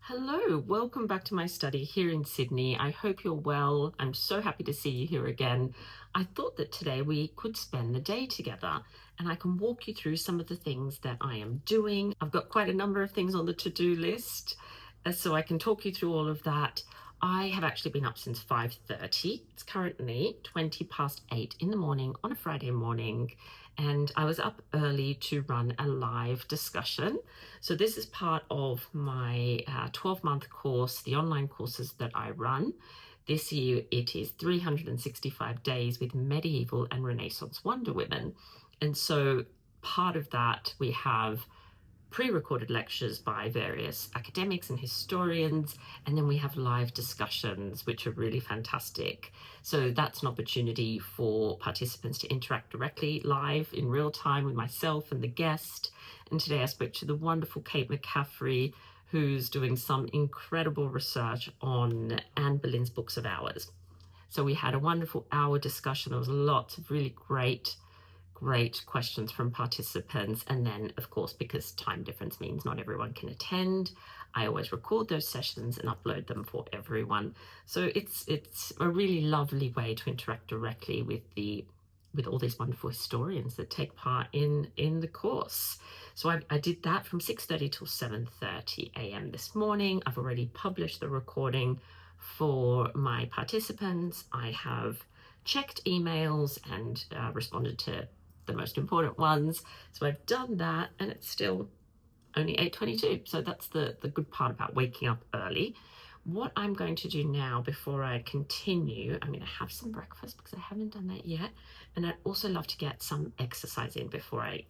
Hello, welcome back to my study here in Sydney. I hope you're well. I'm so happy to see you here again. I thought that today we could spend the day together and I can walk you through some of the things that I am doing. I've got quite a number of things on the to-do list, so I can talk you through all of that. I have actually been up since 5:30. It's currently 20 past 8 in the morning on a Friday morning, and I was up early to run a live discussion. So this is part of my 12-month course, the online courses that I run. This year it is 365 days with medieval and Renaissance Wonder Women. And so part of that we have pre-recorded lectures by various academics and historians, and then we have live discussions, which are really fantastic. So that's an opportunity for participants to interact directly live in real time with myself and the guest. And today I spoke to the wonderful Kate McCaffrey, who's doing some incredible research on Anne Boleyn's Books of Hours. So we had a wonderful hour discussion. There was lots of really great questions from participants. And then, of course, because time difference means not everyone can attend, I always record those sessions and upload them for everyone. So it's a really lovely way to interact directly with all these wonderful historians that take part in the course. So I did that from 6:30 till 7:30 a.m. this morning. I've already published the recording for my participants. I have checked emails and responded to the most important ones. So I've done that, and it's still only 8:22. So that's the good part about waking up early. What I'm going to do now before I continue, I'm going to have some breakfast because I haven't done that yet. And I'd also love to get some exercise in before I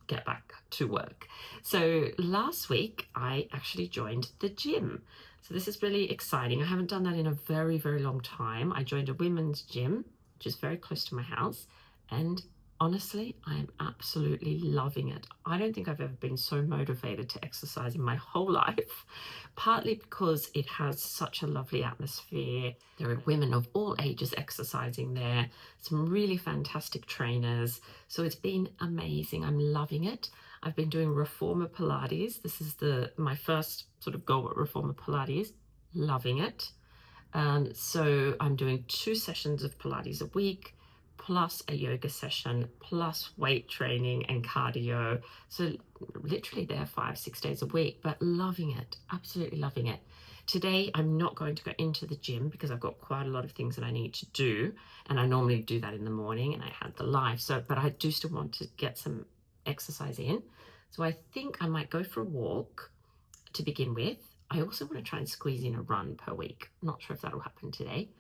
get back to work. So last week I actually joined the gym. So this is really exciting. I haven't done that in a very, very long time. I joined a women's gym, which is very close to my house, and honestly, I am absolutely loving it. I don't think I've ever been so motivated to exercise in my whole life, partly because it has such a lovely atmosphere. There are women of all ages exercising there, some really fantastic trainers. So it's been amazing. I'm loving it. I've been doing Reformer Pilates. This is my first sort of go at Reformer Pilates. Loving it. So I'm doing 2 sessions of Pilates a week, plus a yoga session, plus weight training and cardio. So literally there 5-6 days a week, but loving it, absolutely loving it. Today, I'm not going to go into the gym because I've got quite a lot of things that I need to do. And I normally do that in the morning, and I had the live. But I do still want to get some exercise in. So I think I might go for a walk to begin with. I also want to try and squeeze in a run per week. Not sure if that'll happen today.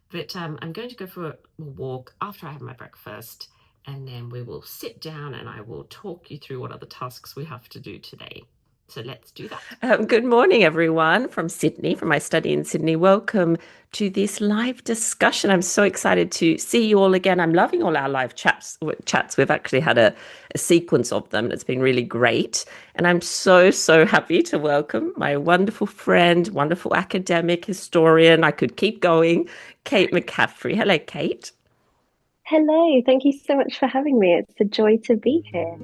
But I'm going to go for a walk after I have my breakfast, and then we will sit down and I will talk you through what other tasks we have to do today. So let's do that. Good morning, everyone, from Sydney, from my study in Sydney. Welcome to this live discussion. I'm so excited to see you all again. I'm loving all our live chats. We've actually had a sequence of them. It's been really great. And I'm so, so happy to welcome my wonderful friend, wonderful academic, historian. I could keep going, Kate McCaffrey. Hello, Kate. Hello, thank you so much for having me. It's a joy to be here.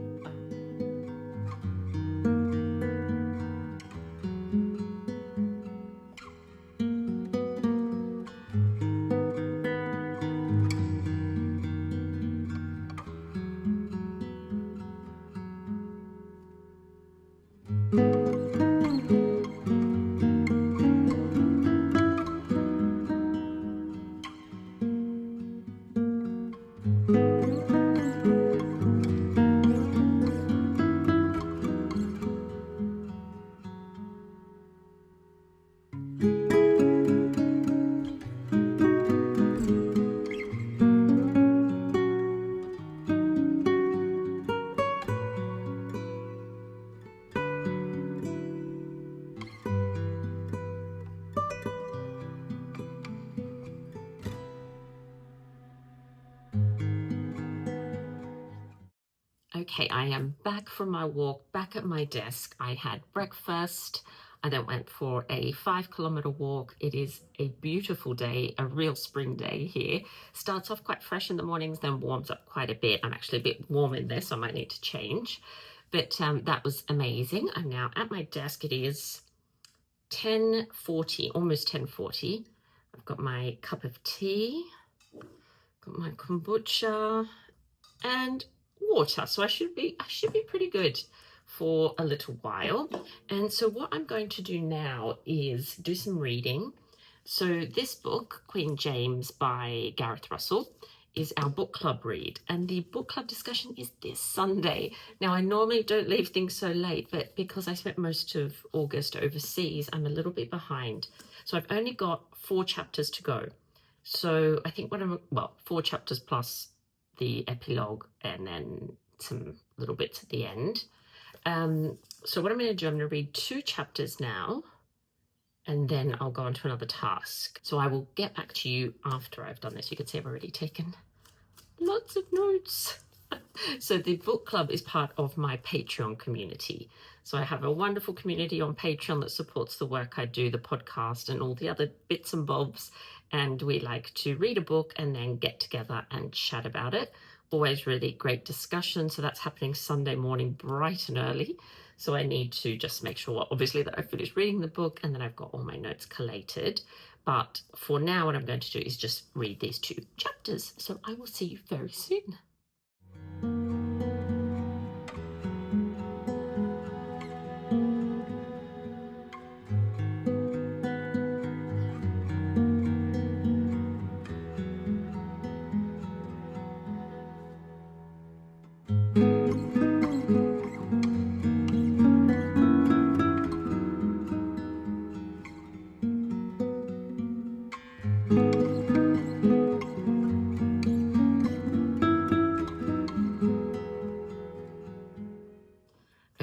Okay, I am back from my walk, back at my desk. I had breakfast. I then went for a 5-kilometer walk. It is a beautiful day, a real spring day here. Starts off quite fresh in the mornings, then warms up quite a bit. I'm actually a bit warm in this, so I might need to change. But that was amazing. I'm now at my desk. It is 10:40, almost 10:40. I've got my cup of tea, got my kombucha and water, so I should be pretty good for a little while. And so what I'm going to do now is do some reading. So this book, Queen James by Gareth Russell, is our book club read, and the book club discussion is this Sunday. Now, I normally don't leave things so late, but because I spent most of August overseas, I'm a little bit behind. So I've only got 4 chapters to go. So I think well, 4 chapters plus the epilogue and then some little bits at the end. So what I'm going to do, I'm going to read 2 chapters now, and then I'll go on to another task. So I will get back to you after I've done this. You can see I've already taken lots of notes. So the book club is part of my Patreon community. So I have a wonderful community on Patreon that supports the work I do, the podcast and all the other bits and bobs. And we like to read a book and then get together and chat about it. Always really great discussion. So that's happening Sunday morning, bright and early. So I need to just make sure, obviously, that I finish reading the book and then I've got all my notes collated. But for now, what I'm going to do is just read these 2 chapters. So I will see you very soon.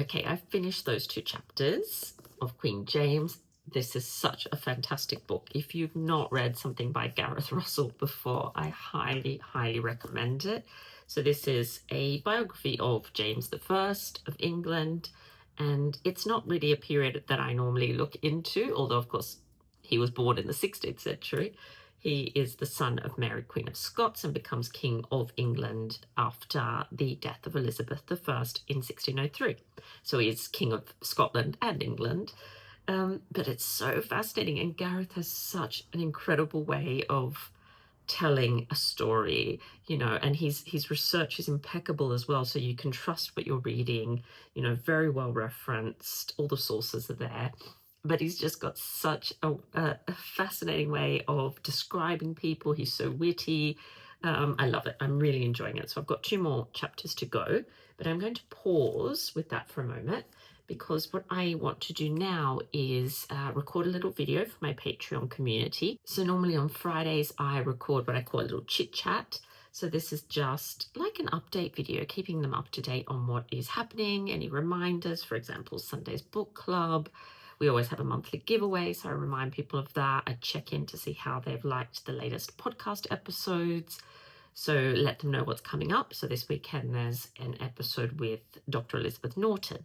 Okay, I've finished those 2 chapters of Queen James. This is such a fantastic book. If you've not read something by Gareth Russell before, I highly, highly recommend it. So this is a biography of James I of England, and it's not really a period that I normally look into, although of course he was born in the 16th century. He is the son of Mary, Queen of Scots, and becomes King of England after the death of Elizabeth I in 1603. So he is King of Scotland and England. But it's so fascinating, and Gareth has such an incredible way of telling a story, you know, and his research is impeccable as well, so you can trust what you're reading, you know, very well referenced, all the sources are there. But he's just got such a fascinating way of describing people. He's so witty. I love it. I'm really enjoying it. So I've got 2 more chapters to go, but I'm going to pause with that for a moment, because what I want to do now is record a little video for my Patreon community. So normally on Fridays, I record what I call a little chit chat. So this is just like an update video, keeping them up to date on what is happening, any reminders, for example, Sunday's book club. We always have a monthly giveaway, so I remind people of that. I check in to see how they've liked the latest podcast episodes. So let them know what's coming up. So this weekend there's an episode with Dr. Elizabeth Norton.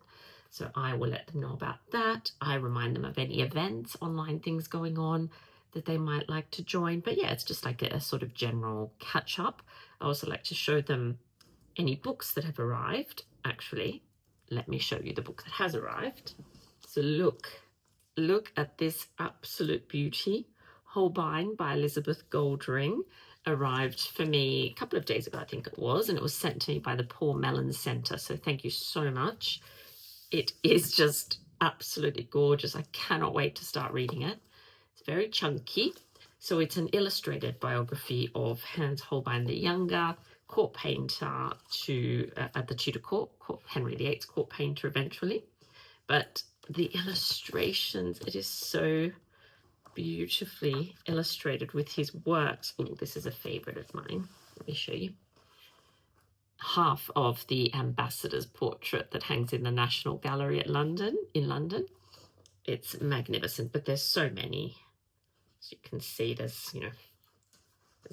So I will let them know about that. I remind them of any events, online things going on that they might like to join. But yeah, it's just like a sort of general catch up. I also like to show them any books that have arrived. Actually, let me show you the book that has arrived. So look at this absolute beauty. Holbein by Elizabeth Goldring arrived for me a couple of days ago, I think it was, and it was sent to me by the Paul Mellon Centre. So thank you so much. It is just absolutely gorgeous. I cannot wait to start reading it. It's very chunky. So it's an illustrated biography of Hans Holbein the Younger, court painter at the Tudor court, Henry VIII's court painter eventually. But the illustrations, it is so beautifully illustrated with his works. Oh, this is a favorite of mine. Let me show you. Half of the ambassador's portrait that hangs in the National Gallery in London. It's magnificent, but there's so many. As you can see, there's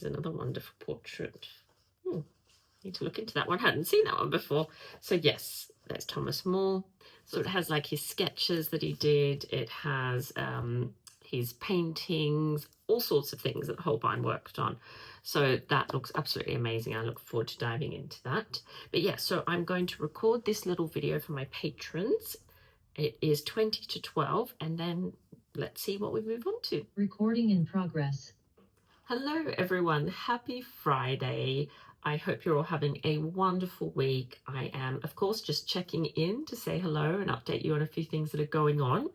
another wonderful portrait. Need to look into that one. I hadn't seen that one before. So yes, there's Thomas More. So it has like his sketches that he did. It has his paintings, all sorts of things that Holbein worked on. So that looks absolutely amazing. I look forward to diving into that. But yeah, so I'm going to record this little video for my patrons. It is 20 to 12, and then let's see what we move on to. Recording in progress. Hello, everyone. Happy Friday. I hope you're all having a wonderful week. I am, of course, just checking in to say hello and update you on a few things that are going on.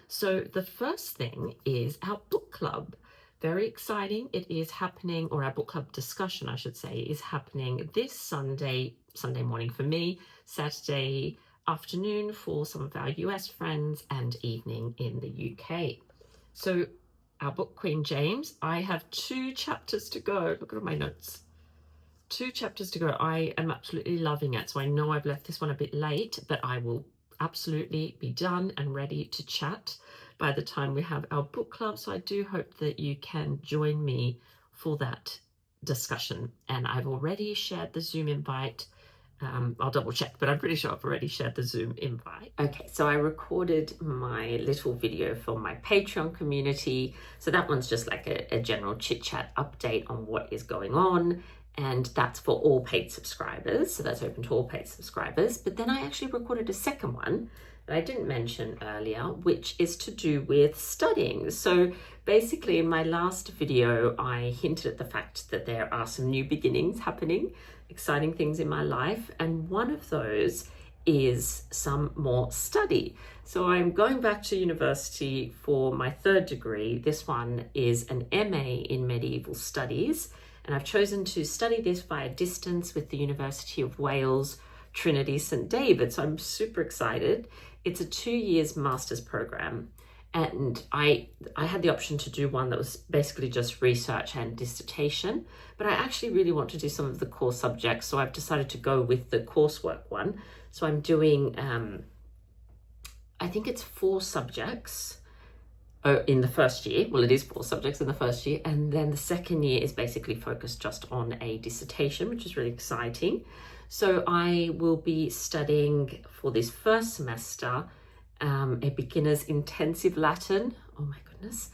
So the first thing is our book club. Very exciting. It is happening, or our book club discussion, I should say, is happening this Sunday morning for me, Saturday afternoon for some of our US friends, and evening in the UK. So our book, Queen James, I have 2 chapters to go. Look at all my notes. 2 chapters to go. I am absolutely loving it. So I know I've left this one a bit late, but I will absolutely be done and ready to chat by the time we have our book club. So I do hope that you can join me for that discussion. And I've already shared the Zoom invite. I'll double check, but I'm pretty sure I've already shared the Zoom invite. Okay, so I recorded my little video for my Patreon community. So that one's just like a general chit chat update on what is going on. And that's for all paid subscribers. So that's open to all paid subscribers. But then I actually recorded a second one that I didn't mention earlier, which is to do with studying. So basically in my last video, I hinted at the fact that there are some new beginnings happening, exciting things in my life. And one of those is some more study. So I'm going back to university for my 3rd degree. This one is an MA in medieval studies. And I've chosen to study this via distance with the University of Wales, Trinity St David. So I'm super excited. It's a 2 years master's program. And I had the option to do one that was basically just research and dissertation, but I actually really want to do some of the core subjects. So I've decided to go with the coursework one. So I'm doing, I think it's 4 subjects in the first year. Well, it is 4 subjects in the first year. And then the second year is basically focused just on a dissertation, which is really exciting. So I will be studying for this first semester a beginner's intensive Latin. Oh my goodness,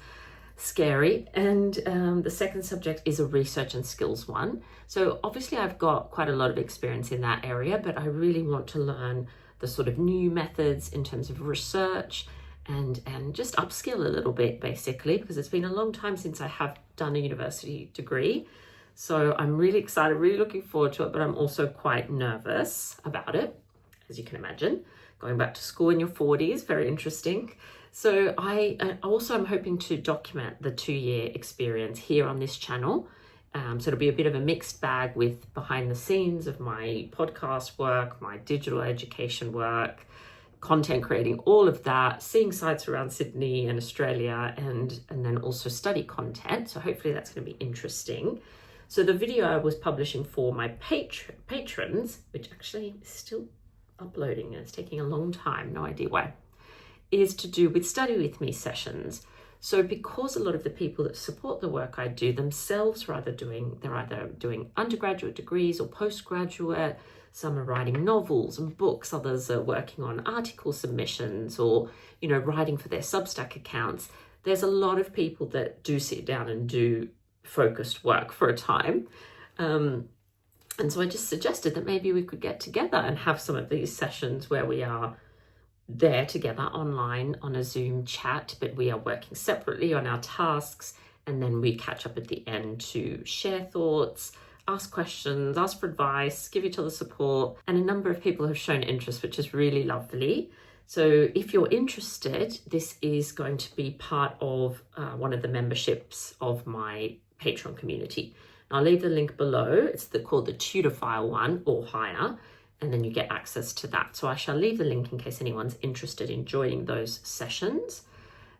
scary. And the second subject is a research and skills one. So obviously I've got quite a lot of experience in that area, but I really want to learn the sort of new methods in terms of research and just upskill a little bit, basically, because it's been a long time since I have done a university degree. So I'm really excited, really looking forward to it, but I'm also quite nervous about it, as you can imagine. Going back to school in your 40s, very interesting. So I also am hoping to document the 2-year experience here on this channel. So it'll be a bit of a mixed bag with behind the scenes of my podcast work, my digital education work, content creating, all of that, seeing sites around Sydney and Australia, and then also study content. So hopefully that's going to be interesting. So the video I was publishing for my patrons, which actually is still uploading and it's taking a long time, no idea why, is to do with study with me sessions. So because a lot of the people that support the work I do themselves they're either doing undergraduate degrees or postgraduate, some are writing novels and books, others are working on article submissions or, writing for their Substack accounts. There's a lot of people that do sit down and do focused work for a time. And so I just suggested that maybe we could get together and have some of these sessions where we are there together online on a Zoom chat, but we are working separately on our tasks. And then we catch up at the end to share thoughts, ask questions, ask for advice, give each other support. And a number of people have shown interest, which is really lovely. So if you're interested, this is going to be part of one of the memberships of my Patreon community. I'll leave the link below. It's called the Tutor File one or higher, and then you get access to that. So I shall leave the link in case anyone's interested in joining those sessions.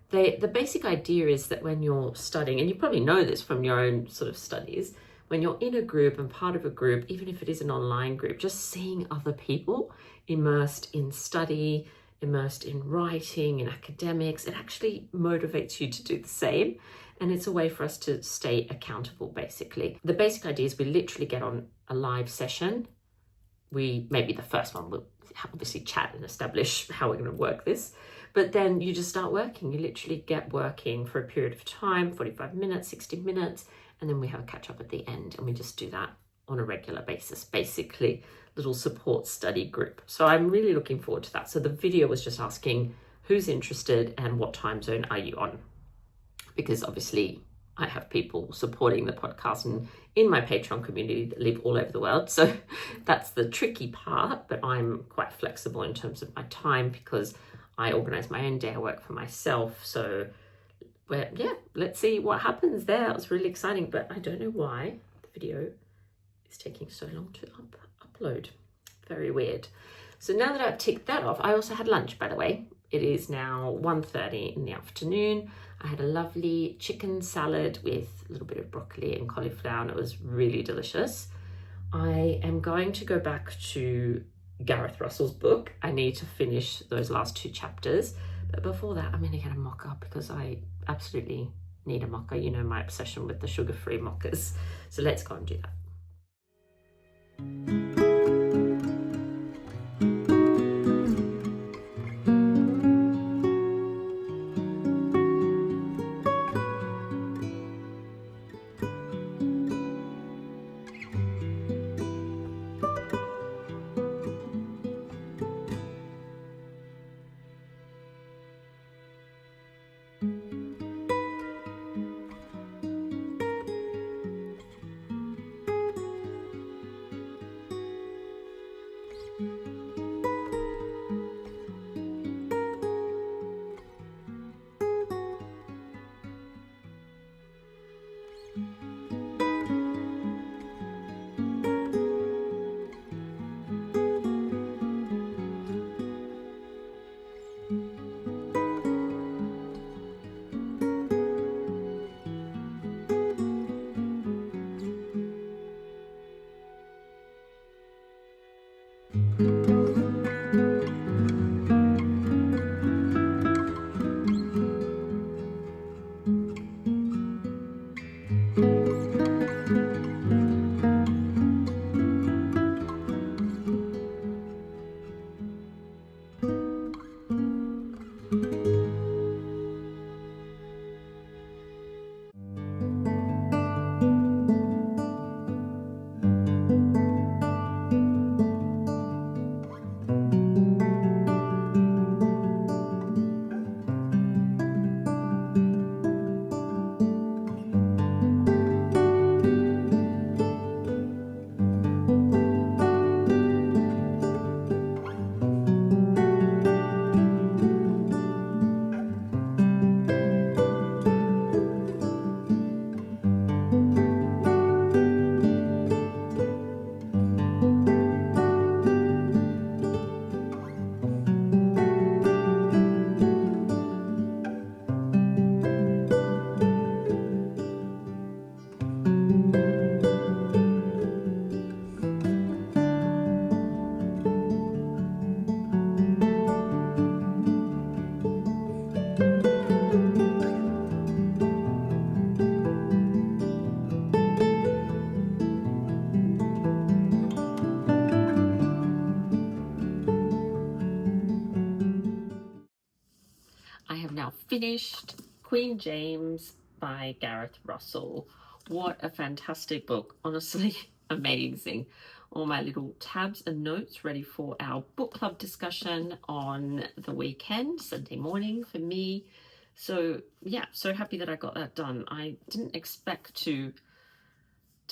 The basic idea is that when you're studying, and you probably know this from your own sort of studies, when you're in a group and part of a group, even if it is an online group, just seeing other people immersed in study, immersed in writing, in academics, it actually motivates you to do the same. And it's a way for us to stay accountable, basically. The basic idea is we literally get on a live session. Maybe the first one, we'll obviously chat and establish how we're going to work this. But then you just start working. You literally get working for a period of time, 45 minutes, 60 minutes, and then we have a catch up at the end. And we just do that on a regular basis, basically, little support study group. So I'm really looking forward to that. So the video was just asking who's interested and what time zone are you on? Because obviously I have people supporting the podcast and in my Patreon community that live all over the world. So that's the tricky part, but I'm quite flexible in terms of my time because I organize my own day. I work for myself. So let's see what happens there. It was really exciting, but I don't know why the video is taking so long to upload. Very weird. So now that I've ticked that off, I also had lunch, by the way. It is now 1:30 in the afternoon. I had a lovely chicken salad with a little bit of broccoli and cauliflower, and it was really delicious. I am going to go back to Gareth Russell's book. I need to finish those last 2 chapters. But before that, I'm going to get a mocha because I absolutely need a mocha. You know my obsession with the sugar-free mochas. So let's go and do that. I have now finished Queen James by Gareth Russell. What a fantastic book. Honestly, amazing. All my little tabs and notes ready for our book club discussion on the weekend, Sunday morning for me. So yeah, so happy that I got that done. I didn't expect to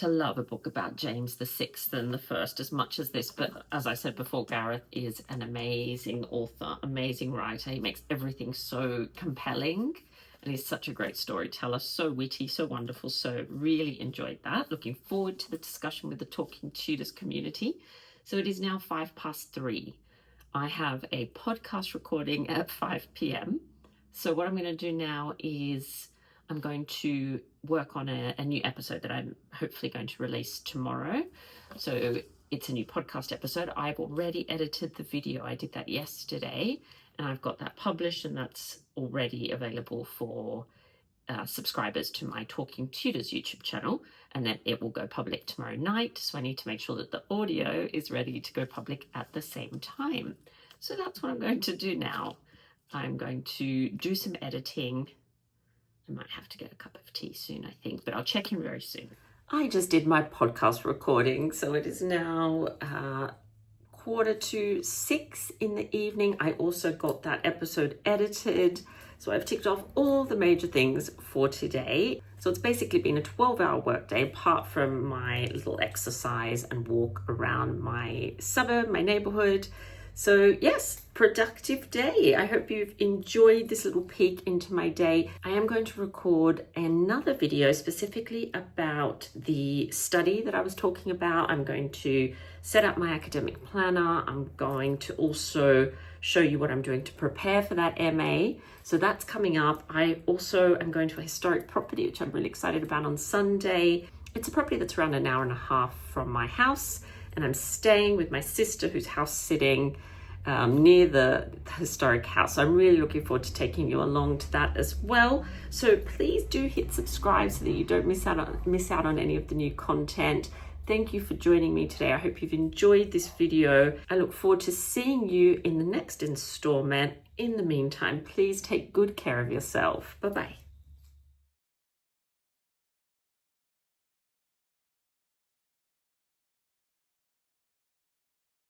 love a book about James the Sixth and the First as much as this, but as I said before, Gareth is an amazing author, amazing writer. He makes everything so compelling and he's such a great storyteller, so witty, so wonderful. So really enjoyed that. Looking forward to the discussion with the Talking Tudors community. So it is now 3:05. I have a podcast recording at 5 p.m. So what I'm going to do now is I'm going to work on a new episode that I'm hopefully going to release tomorrow. So it's a new podcast episode. I've already edited the video. I did that yesterday and I've got that published and that's already available for subscribers to my Talking Tudors YouTube channel, and then it will go public tomorrow night. So I need to make sure that the audio is ready to go public at the same time. So that's what I'm going to do now. I'm going to do some editing. I might have to get a cup of tea soon, I think, but I'll check in very soon. I just did my podcast recording, so it is now 6:15 in the evening. I also got that episode edited. So I've ticked off all the major things for today. So it's basically been a 12-hour workday, apart from my little exercise and walk around my suburb, my neighborhood. So yes, productive day. I hope you've enjoyed this little peek into my day. I am going to record another video specifically about the study that I was talking about. I'm going to set up my academic planner. I'm going to also show you what I'm doing to prepare for that MA. So that's coming up. I also am going to a historic property, which I'm really excited about, on Sunday. It's a property that's around an hour and a half from my house, and I'm staying with my sister who's house sitting near the historic house. So I'm really looking forward to taking you along to that as well. So please do hit subscribe so that you don't miss out on any of the new content. Thank you for joining me today. I hope you've enjoyed this video. I look forward to seeing you in the next installment. In the meantime, please take good care of yourself. Bye-bye.